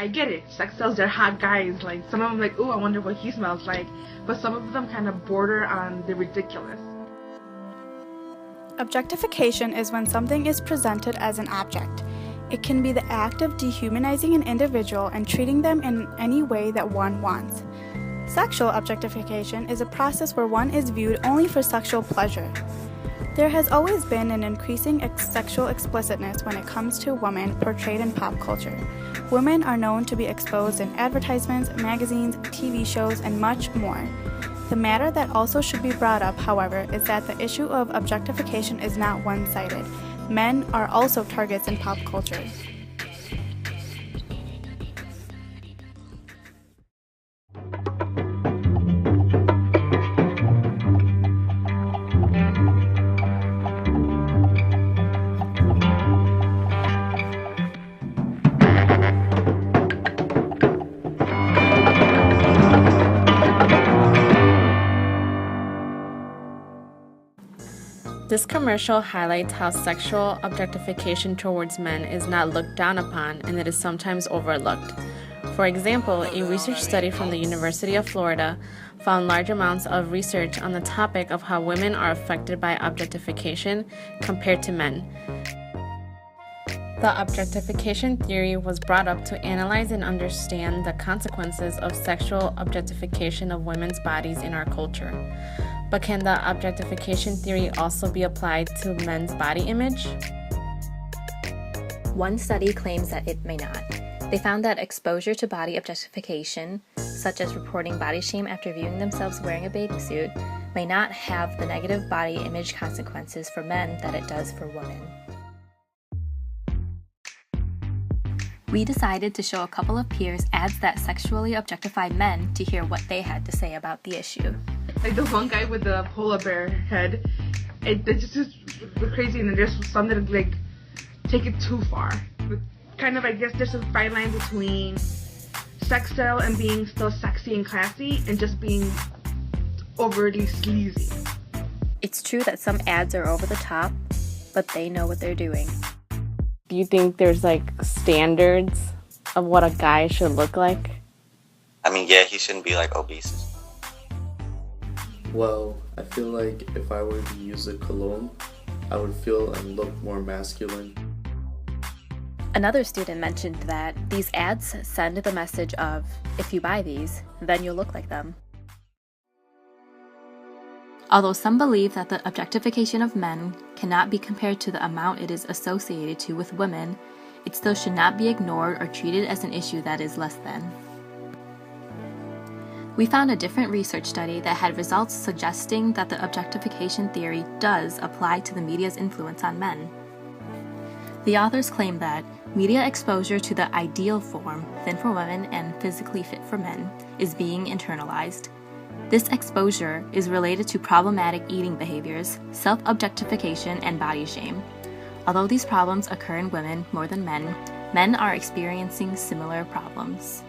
I get it. Sex sells, they're hot guys. Like, some of them like, ooh, I wonder what he smells like. But some of them kind of border on the ridiculous. Objectification is when something is presented as an object. It can be the act of dehumanizing an individual and treating them in any way that one wants. Sexual objectification is a process where one is viewed only for sexual pleasure. There has always been an increasing sexual explicitness when it comes to women portrayed in pop culture. Women are known to be exposed in advertisements, magazines, TV shows, and much more. The matter that also should be brought up, however, is that the issue of objectification is not one-sided. Men are also targets in pop culture. This commercial highlights how sexual objectification towards men is not looked down upon and it is sometimes overlooked. For example, a research study from the University of Florida found large amounts of research on the topic of how women are affected by objectification compared to men. The objectification theory was brought up to analyze and understand the consequences of sexual objectification of women's bodies in our culture. But can the objectification theory also be applied to men's body image? One study claims that it may not. They found that exposure to body objectification, such as reporting body shame after viewing themselves wearing a bathing suit, may not have the negative body image consequences for men that it does for women. We decided to show a couple of peers ads that sexually objectify men to hear what they had to say about the issue. Like the one guy with the polar bear head, it's just crazy, and there's some that like take it too far. Kind of, I guess there's a fine line between sex style and being still sexy and classy, and just being overly sleazy. It's true that some ads are over the top, but they know what they're doing. Do you think there's like standards of what a guy should look like? I mean, yeah, he shouldn't be like obese. Well, I feel like if I were to use a cologne, I would feel and look more masculine. Another student mentioned that these ads send the message of, if you buy these, then you'll look like them. Although some believe that the objectification of men cannot be compared to the amount it is associated to with women, it still should not be ignored or treated as an issue that is less than. We found a different research study that had results suggesting that the objectification theory does apply to the media's influence on men. The authors claim that media exposure to the ideal form, thin for women and physically fit for men, is being internalized. This exposure is related to problematic eating behaviors, self-objectification, and body shame. Although these problems occur in women more than men, men are experiencing similar problems.